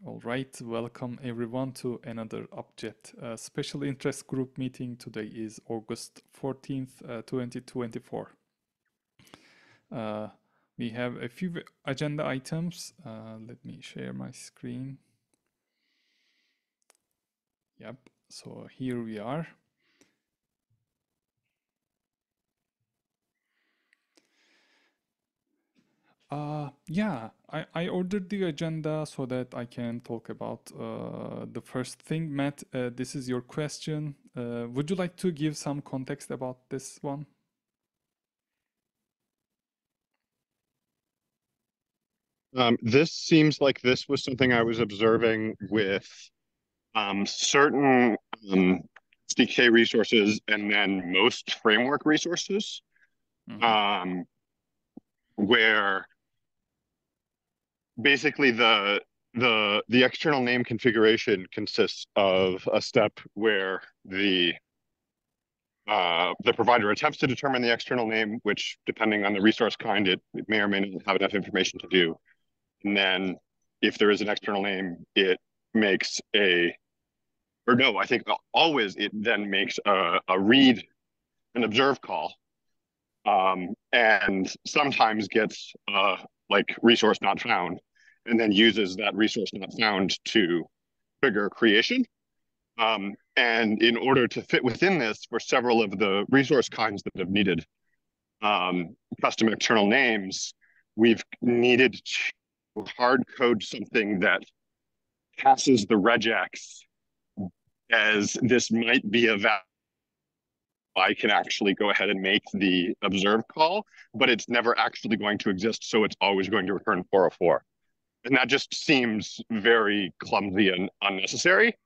All right, welcome everyone to another Upjet special interest group meeting. Today is August 14th, 2024. We have a few agenda items. Let me share my screen. Yep, so here we are. Yeah, I ordered the agenda so that I can talk about the first thing. Matt, this is your question. Would you like to give some context about this one? This seems like this was something I was observing with certain SDK resources and then most framework resources, um, where basically the external name configuration consists of a step where the provider attempts to determine the external name, which depending on the resource kind, it may or may not have enough information to do. And then if there is an external name, it makes I think always it then makes a read and observe call, and sometimes gets like resource not found, and then uses that resource not found to trigger creation. And in order to fit within this, for several of the resource kinds that have needed custom external names, we've needed to hard code something that passes the regex as this might be a value. I can actually go ahead and make the observe call, but it's never actually going to exist, so it's always going to return 404. And that just seems very clumsy and unnecessary,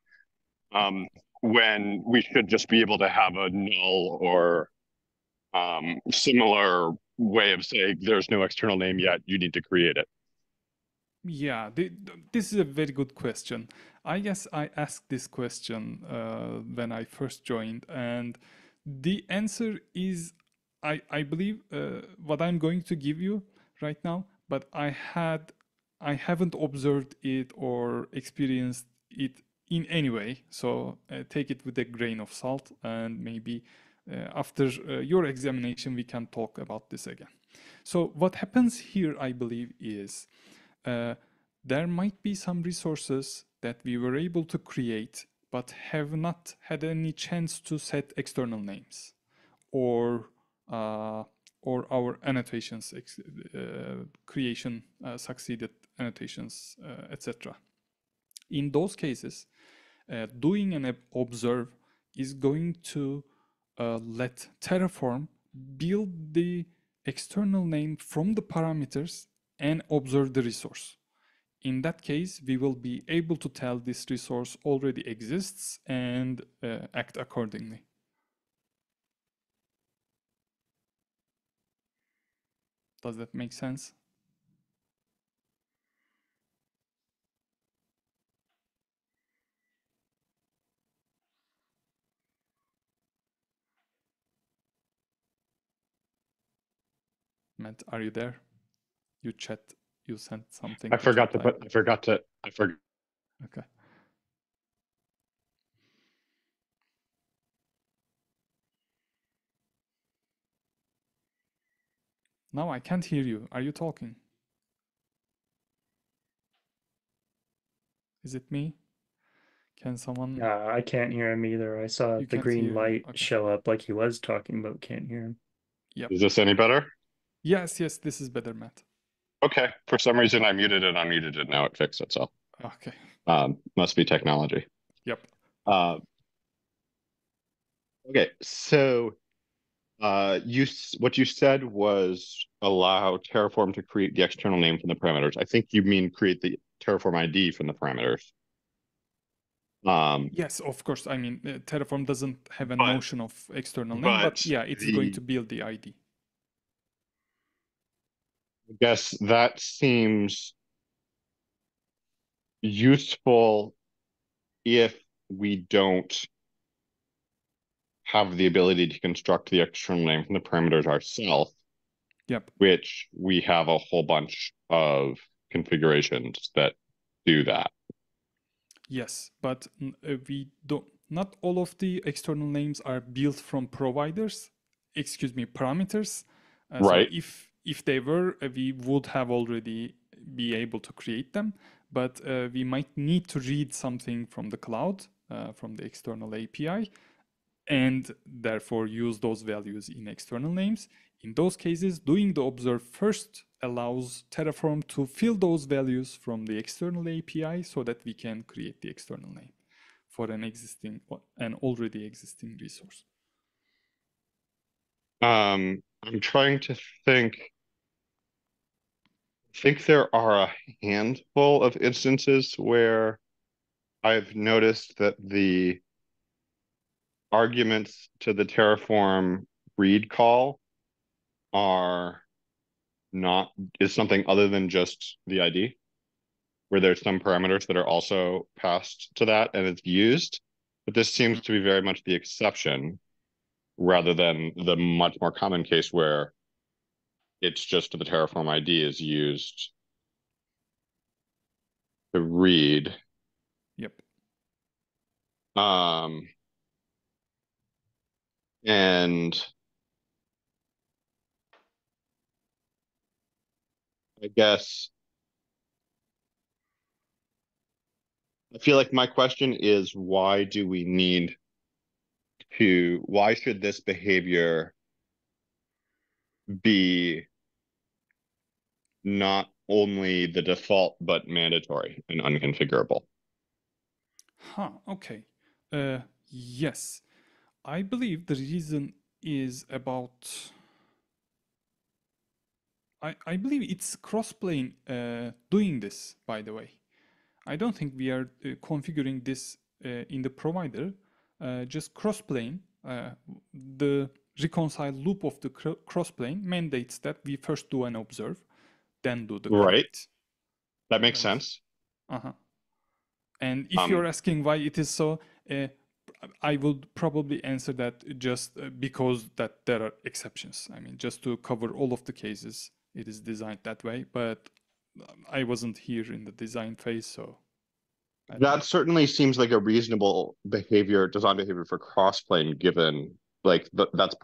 when we should just be able to have a null or similar way of saying there's no external name yet, you need to create it. Yeah, this is a very good question. I guess I asked this question when I first joined, and the answer is I believe what I'm going to give you right now, but I haven't observed it or experienced it in any way. So take it with a grain of salt, and maybe after your examination we can talk about this again. So what happens here, I believe, is there might be some resources that we were able to create but have not had any chance to set external names, or our annotations creation succeeded annotations, etc. In those cases, doing an observe is going to let Terraform build the external name from the parameters and observe the resource. In that case, we will be able to tell this resource already exists and act accordingly. Does that make sense? Matt, are you there? You sent something to chat. I forgot. Okay. Now I can't hear you. Are you talking? Is it me? Can someone? I can't hear him either. I saw You the can't green hear him. light Okay. show up like he was talking, but can't hear him. Yep. Is this any better? Yes, this is better, Matt. Okay. For some reason, I muted it, unmuted it. Now it fixed itself. Okay. Must be technology. Yep. Okay. So, what you said was allow Terraform to create the external name from the parameters. I think you mean create the Terraform ID from the parameters. Yes, of course. I mean, Terraform doesn't have a notion of external name, but yeah, it's going to build the ID. I guess that seems useful if we don't have the ability to construct the external name from the parameters ourselves. Yep. Which we have a whole bunch of configurations that do that. Yes, but we don't. Not all of the external names are built from providers. Excuse me, parameters. So Right. if they were, we would have already be able to create them. But we might need to read something from the cloud, from the external API, and therefore use those values in external names. In those cases, doing the observe first allows Terraform to fill those values from the external API so that we can create the external name for an already existing resource. I'm trying to think. I think there are a handful of instances where I've noticed that the arguments to the Terraform read call are not is something other than just the ID, where there's some parameters that are also passed to that and it's used. But this seems to be very much the exception rather than the much more common case where it's just the Terraform ID is used to read. Yep. And I guess I feel like my question is why should this behavior be not only the default but mandatory and unconfigurable? Okay. Yes. I believe the reason is about. I believe it's Crossplane doing this, by the way. I don't think we are configuring this in the provider. Just Crossplane, the reconcile loop of the Crossplane mandates that we first do an observe, then do the Right. create. That makes Right. sense. Uh-huh. And if you're asking why it is so, I would probably answer that just because that there are exceptions. I mean, just to cover all of the cases, it is designed that way. But I wasn't here in the design phase, so I don't know. That certainly seems like a reasonable design behavior for Crossplane, given like that's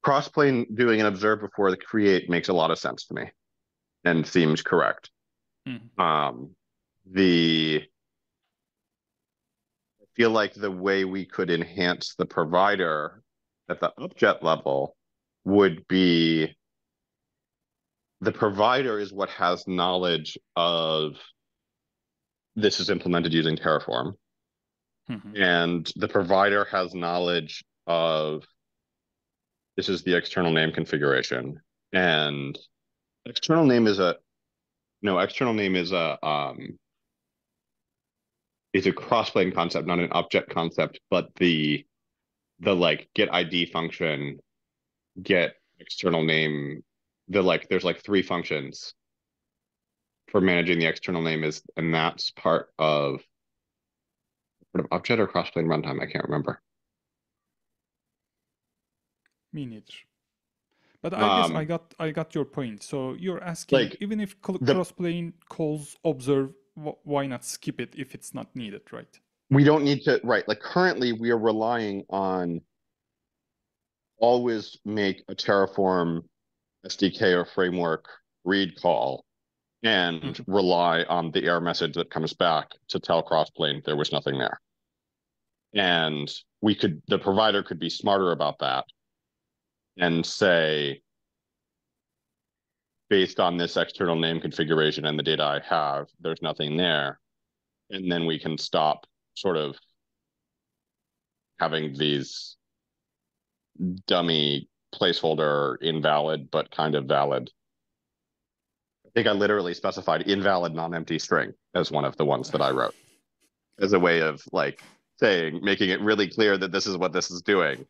Crossplane doing an observe before the create makes a lot of sense to me and seems correct. Um, the I feel like the way we could enhance the provider at the Upjet level would be the provider is what has knowledge of this is implemented using Terraform. And the provider has knowledge of this is the external name configuration. And external name is a no, external name is a crossplane concept, not an Upjet concept, but the like get ID function, get external name, there's like three functions for managing the external name and that's part of Upjet or crossplane runtime. I can't remember. Me neither. But I guess I got your point. So you're asking, Like even if the Crossplane calls observe, why not skip it if it's not needed, right? we don't need to right. Like currently we are relying on always make a Terraform SDK or framework read call and rely on the error message that comes back to tell Crossplane there was nothing there. And the provider could be smarter about that and say, based on this external name configuration and the data I have, there's nothing there. And then we can stop sort of having these dummy placeholder invalid, but kind of valid. I think I literally specified invalid non-empty string as one of the ones that I wrote as a way of like making it really clear that this is what this is doing.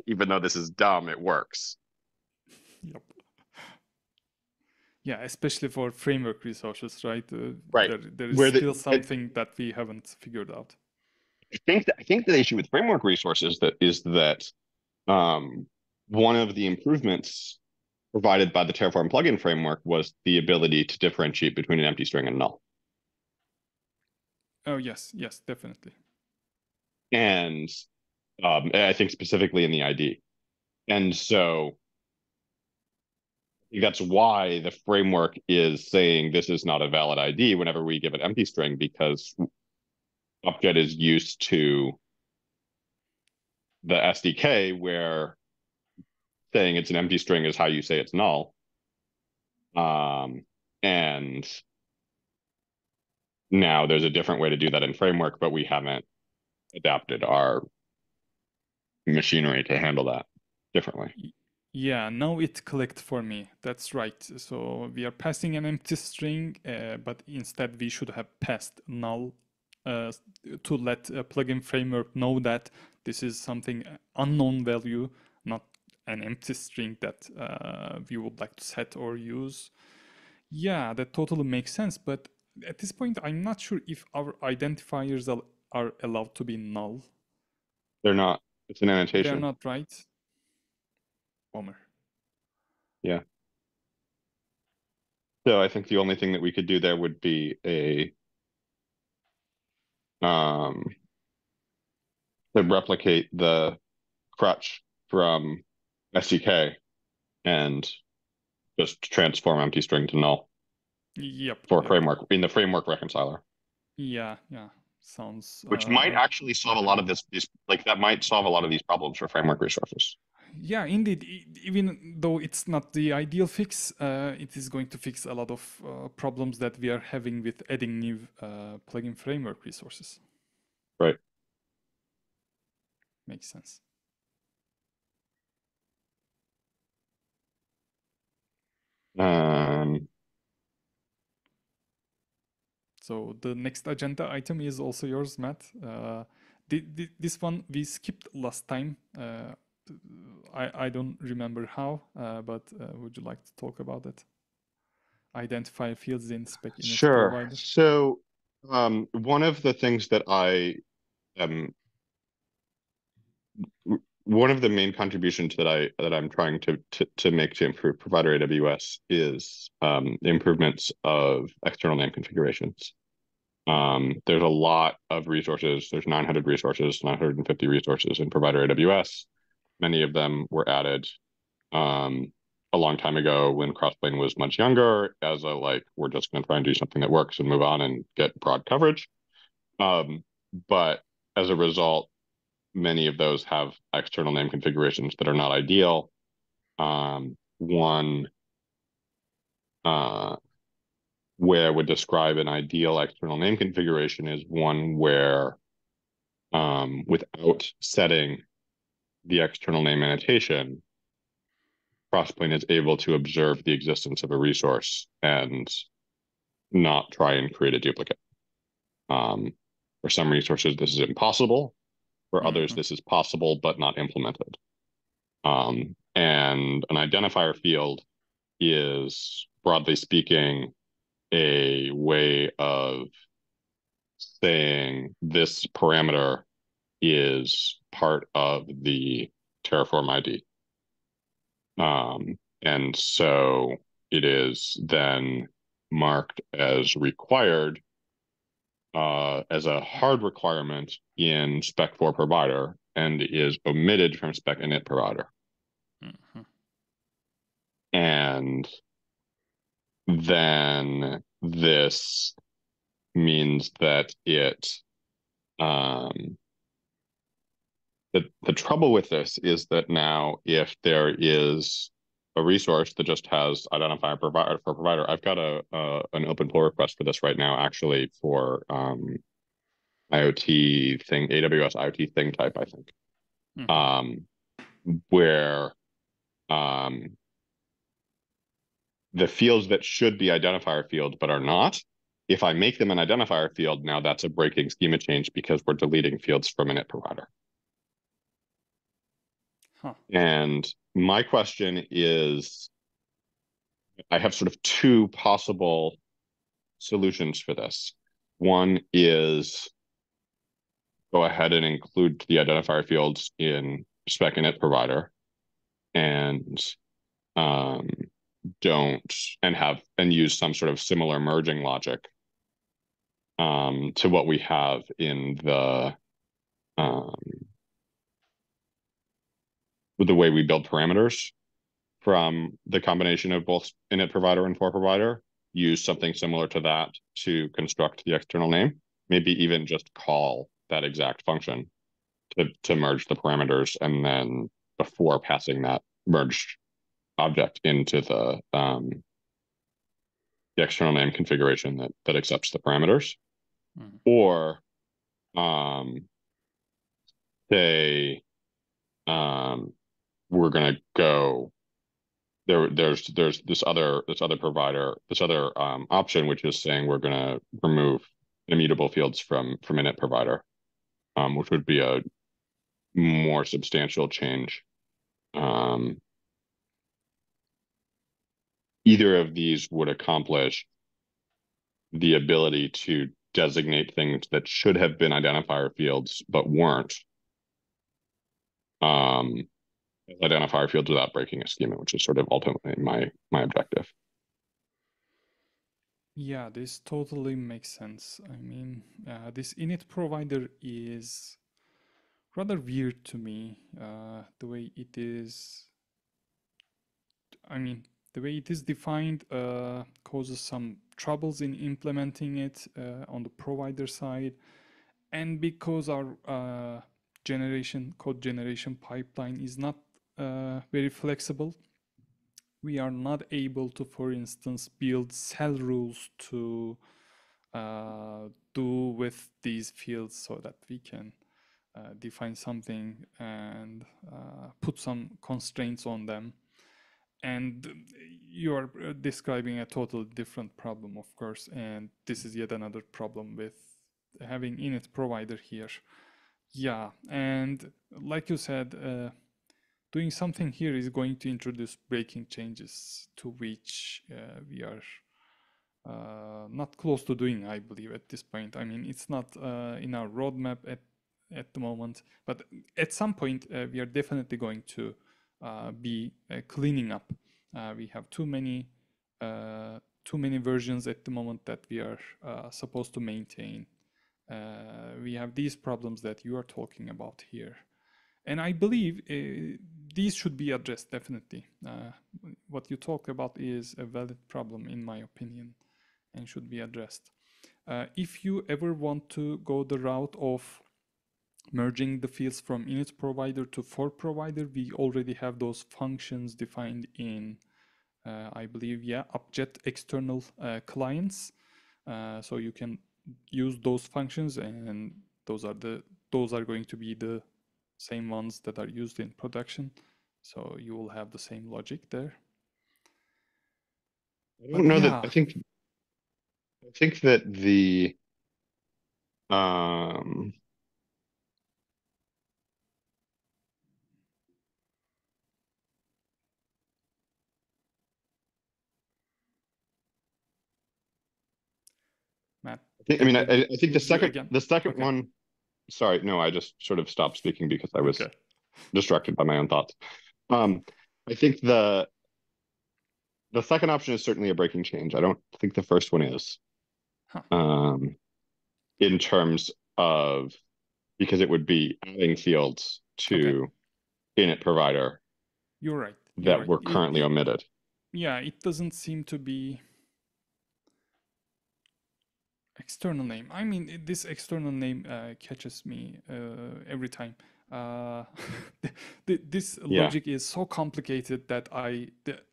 Even though this is dumb, it works. Yep. Yeah, especially for framework resources, right? Right. There is still something that we haven't figured out. I think the issue with framework resources is that one of the improvements provided by the Terraform plugin framework was the ability to differentiate between an empty string and null. Oh, yes, yes, definitely. And I think specifically in the ID. And so that's why the framework is saying this is not a valid ID whenever we give an empty string, because Upjet is used to the SDK where saying it's an empty string is how you say it's null. And now there's a different way to do that in framework, but we haven't adapted our machinery to handle that differently. Yeah, now it clicked for me. That's right. So we are passing an empty string, but instead we should have passed null to let a plugin framework know that this is something unknown value, not an empty string that we would like to set or use. Yeah, that totally makes sense. But at this point, I'm not sure if our identifiers are allowed to be null. They're not. It's an They're annotation. not, right? Bummer. Yeah. So I think the only thing that we could do there would be to replicate the crutch from SDK and just transform empty string to null Yep. for Yep. framework in the framework reconciler. Yeah, yeah. Sounds Which might actually solve a lot of this like that might solve a lot of these problems for framework resources. yeah, indeed. Even though it's not the ideal fix, it is going to fix a lot of problems that we are having with adding new plugin framework resources. Right. Makes sense. So the next agenda item is also yours, Matt. This one we skipped last time. I don't remember how, but would you like to talk about it? Identify fields in spec init Sure. provider. So one of the things that one of the main contributions that I'm trying to make to improve provider AWS is improvements of external name configurations. There's a lot of resources. There's 900 resources, 950 resources in provider AWS. Many of them were added a long time ago when Crossplane was much younger, as a like, we're just going to try and do something that works and move on and get broad coverage. But as a result, many of those have external name configurations that are not ideal. One way I would describe an ideal external name configuration is one where, without setting the external name annotation, Crossplane is able to observe the existence of a resource and not try and create a duplicate. For some resources, this is impossible. For others, this is possible but not implemented. And an identifier field is, broadly speaking, a way of saying this parameter is part of the Terraform ID. And so it is then marked as required as a hard requirement in spec for provider and is omitted from spec init provider. And then this means that the trouble with this is that now if there is a resource that just has identifier provider for provider, I've got an open pull request for this right now, actually, for IoT thing, AWS IoT thing type, I think, where the fields that should be identifier fields but are not, if I make them an identifier field, now that's a breaking schema change because we're deleting fields from init provider. And my question is, I have sort of two possible solutions for this. One is go ahead and include the identifier fields in spec init provider and don't and use some sort of similar merging logic to what we have in um, with the way we build parameters from the combination of both init provider and for provider, use something similar to that to construct the external name, maybe even just call that exact function to merge the parameters, and then before passing that merged object into the external name configuration that accepts the parameters. Mhm. Or say we're gonna go there's this other provider, this other option, which is saying we're gonna remove immutable fields from init provider, which would be a more substantial change. Either of these would accomplish the ability to designate things that should have been identifier fields but weren't, identifier fields without breaking a schema, which is sort of ultimately my objective. Yeah, this totally makes sense. I mean, this init provider is rather weird to me. The way it is, I mean, the way it is defined causes some troubles in implementing it on the provider side. And because our code generation pipeline is not very flexible, we are not able to, for instance, build cell rules to do with these fields so that we can define something and put some constraints on them. And you are describing a totally different problem, of course, and this is yet another problem with having init provider here. Yeah, and like you said, doing something here is going to introduce breaking changes to which we are not close to doing, I believe, at this point. I mean, it's not in our roadmap at the moment, but at some point we are definitely going to be cleaning up. We have too many versions at the moment that we are supposed to maintain. We have these problems that you are talking about here. And I believe these should be addressed definitely. What you talk about is a valid problem, in my opinion, and should be addressed. If you ever want to go the route of merging the fields from init provider to for provider, we already have those functions defined in, I believe, yeah, Upjet external clients. So you can use those functions, and those are going to be the same ones that are used in production. So you will have the same logic there. I don't know that yeah, I think that the um Matt, I mean, did we I think lose you again? the second Okay, one. Sorry, no, I just sort of stopped speaking because I was okay. distracted by my own thoughts. I think the second option is certainly a breaking change. I don't think the first one is, Huh. um, in terms of, because it would be adding fields Okay, to init provider you're right. You're that right. were currently omitted. Yeah, it doesn't seem to be external name. I mean, this external name catches me every time. Uh, this Yeah, logic is so complicated that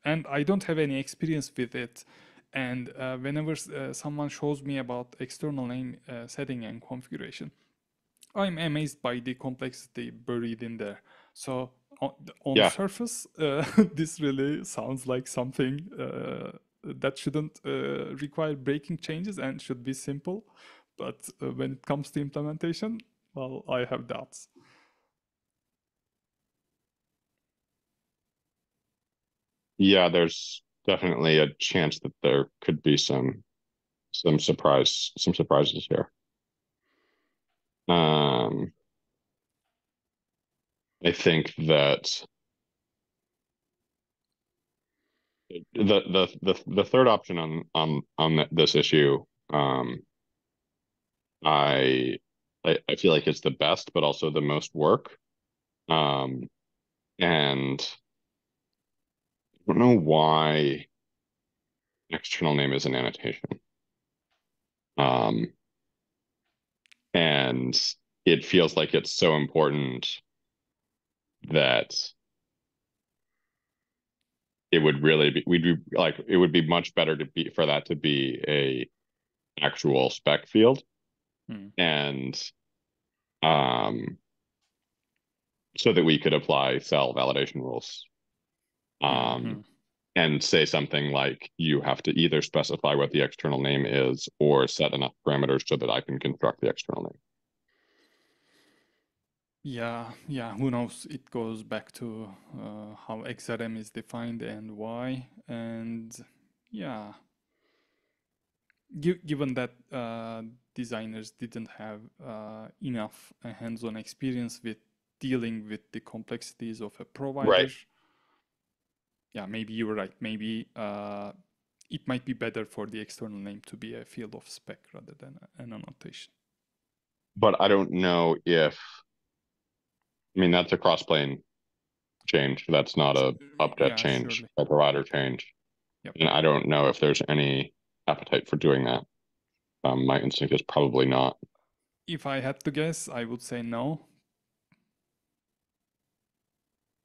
and I don't have any experience with it. And whenever someone shows me about external name setting and configuration, I'm amazed by the complexity buried in there. So on yeah, surface, this really sounds like something that shouldn't require breaking changes and should be simple. But when it comes to implementation, well, I have doubts. yeah. There's definitely a chance that there could be some surprises here. Um, I think that the third option on this issue, I I feel like it's the best, but also the most work. Um, and I don't know why external name is an annotation. Um, and it feels like it's so important that it would really be we'd be like it would be much better to be for that to be a actual spec field Hmm. and um so that we could apply cell validation rules Hmm. and say something like you have to either specify what the external name is or set enough parameters so that I can construct the external name. Yeah, yeah, who knows? It goes back to how XRM is defined and why. And yeah, given that designers didn't have enough hands-on experience with dealing with the complexities of a provider, Right. yeah, maybe you were right. Maybe it might be better for the external name to be a field of spec rather than an annotation. But I don't know if I mean that's a crossplane change. That's not a update Yeah, change, surely. a provider change. Yep. And I don't know if there's any appetite for doing that. My instinct is probably not. If I had to guess, I would say no.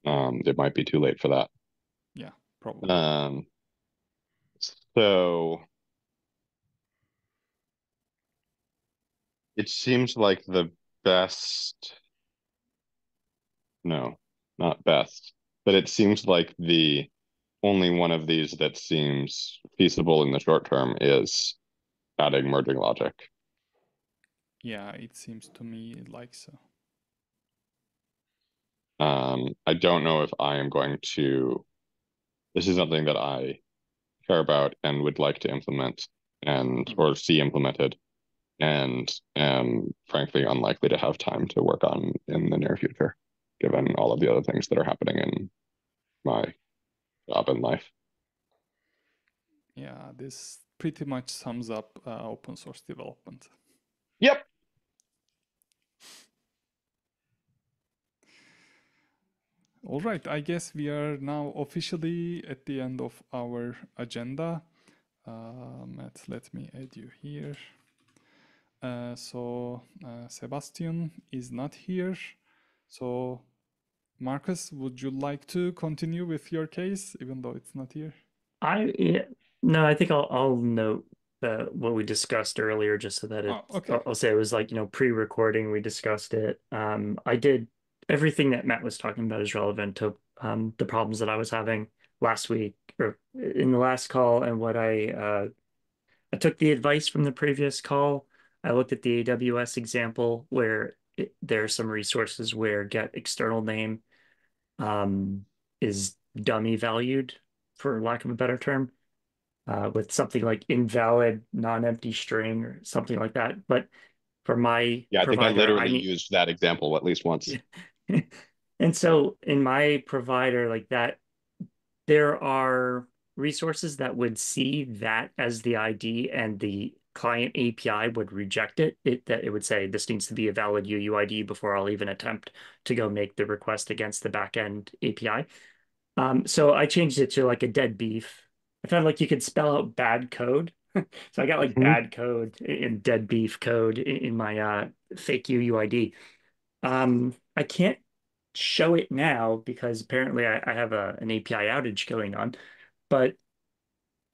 It might be too late for that. Yeah, probably. Um, so it seems like the best, no, not best, but it seems like the only one of these that seems feasible in the short term is adding merging logic. Yeah, it seems to me like so. I don't know if I am going to, this is something that I care about and would like to implement and Hmm. or see implemented and am frankly unlikely to have time to work on in the near future, given all of the other things that are happening in my job and life. Yeah, this pretty much sums up open source development. Yep. All right, I guess we are now officially at the end of our agenda. Matt, let me add you here. Sebastian is not here. So, Marcus, would you like to continue with your case, even though it's not here? Yeah, no, I think I'll note what we discussed earlier, just so that Oh, it's okay. I'll say it was like, pre-recording we discussed it. I did everything that Matt was talking about is relevant to the problems that I was having last week or in the last call, and what I took the advice from the previous call. I looked at the AWS example where there are some resources where get external name um, is dummy valued, for lack of a better term, with something like invalid non-empty string or something like that. But for my Yeah, I think I provider, I literally need, used that example at least once. and so in my provider like that, there are resources that would see that as the ID and the client API would reject it. That it would say this needs to be a valid UUID before I'll even attempt to go make the request against the backend API. So I changed it to like a dead beef. I found like you could spell out bad code. So I got like Mhm. bad code and dead beef code in my fake UUID. I can't show it now because apparently I have an API outage going on, but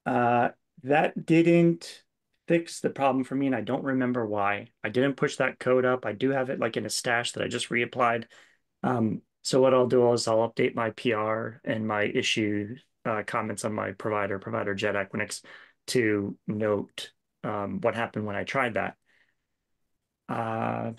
uh, that didn't fix the problem for me, and I don't remember why. I didn't push that code up. I do have it like in a stash that I just reapplied. So what I'll do is I'll update my PR and my issue comments on my provider Jet Equinix, to note what happened when I tried that. Uh,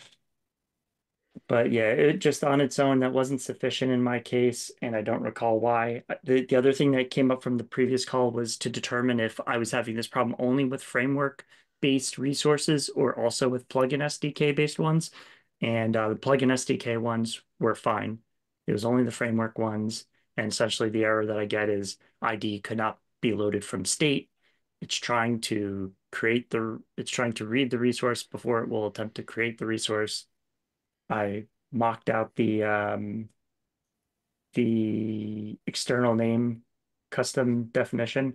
but yeah, it just on its own, that wasn't sufficient in my case, and I don't recall why. The other thing that came up from the previous call was to determine if I was having this problem only with framework-based resources or also with plugin SDK-based ones. And the plugin SDK ones were fine. It was only the framework ones. And essentially the error that I get is ID be loaded from state. It's trying to read the resource before it will attempt to create the resource. I mocked out the external name custom definition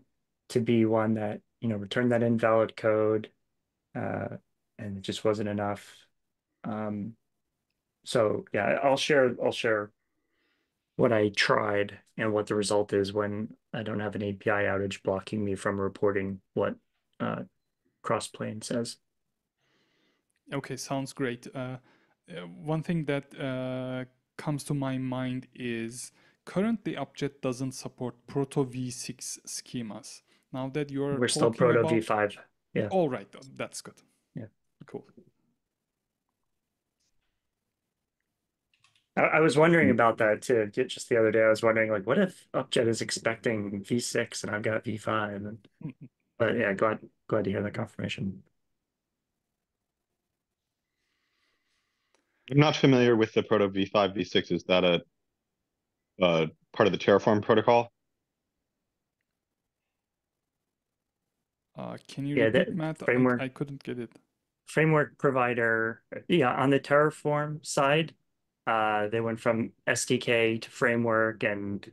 to be one that, returned that invalid code, and it just wasn't enough. So yeah, I'll share what I tried and what the result is when I don't have an API outage blocking me from reporting what Crossplane says. Okay, sounds great. One thing that comes to my mind is currently Upjet doesn't support Proto V6 schemas. Now that you're We're still talking Proto about, V5. Yeah. all right, that's good. Yeah. Cool. I was wondering about that too. Just the other day, I was wondering, like, what if Upjet is expecting V6 and I've got V5? But yeah, glad to hear the confirmation. I'm not familiar with the Proto V5, V6. Is that a part of the Terraform protocol? Can you Yeah, repeat, the Matt? framework I couldn't get it. framework provider. Yeah, on the Terraform side, they went from SDK to framework, and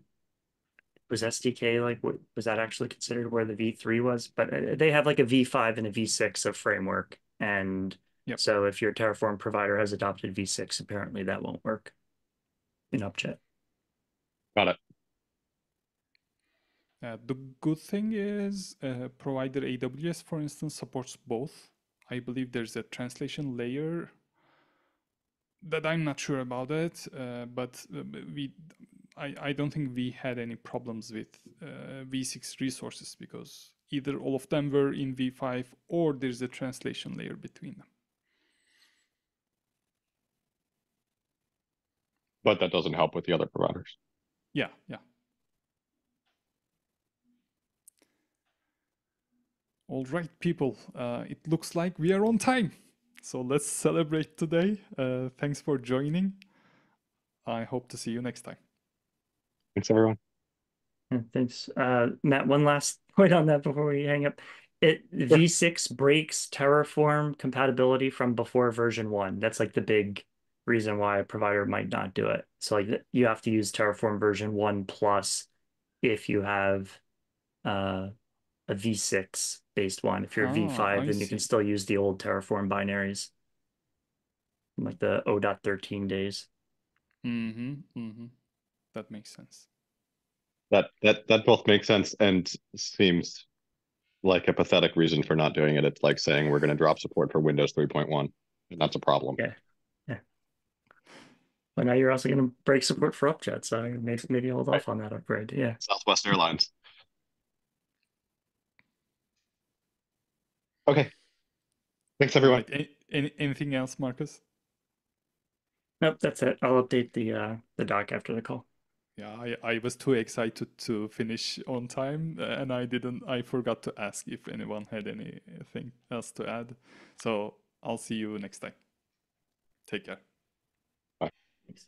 was SDK like what was that actually considered where the V3 was? But they have like a V5 and a V6 of framework, and Yep. so if your Terraform provider has adopted V6, apparently that won't work in Upjet. Got it. The good thing is provider AWS, for instance, supports both. I believe there's a translation layer that I'm not sure about it, but I don't think we had any problems with V6 resources because either all of them were in V5 or there's a translation layer between them. But that doesn't help with the other providers. Yeah, yeah. All right, people. It looks like we are on time. So let's celebrate today. Thanks for joining. I hope to see you next time. Thanks, everyone. Yeah, thanks. Matt, one last point on that before we hang up. Sure. V6 breaks Terraform compatibility from before version 1. That's like the big reason why a provider might not do it. So like you have to use Terraform version 1 plus if you have a V6 based one. If you're V5, I then you can see. still use the old Terraform binaries, like the 0.13 days. That makes sense. That both makes sense and seems like a pathetic reason for not doing it. It's like saying we're going to drop support for Windows 3.1, and that's a problem. Yeah. Yeah. But now you're also going to break support for Upjet, so maybe hold Right. off on that upgrade. Yeah. Southwest Airlines. Okay. Thanks, All everyone. right. Anything else, Marcus? Nope, that's it. I'll update the doc after the call. Yeah, I was too excited to finish on time, and I forgot to ask if anyone had anything else to add. So I'll see you next time. Take care. Bye. Thanks.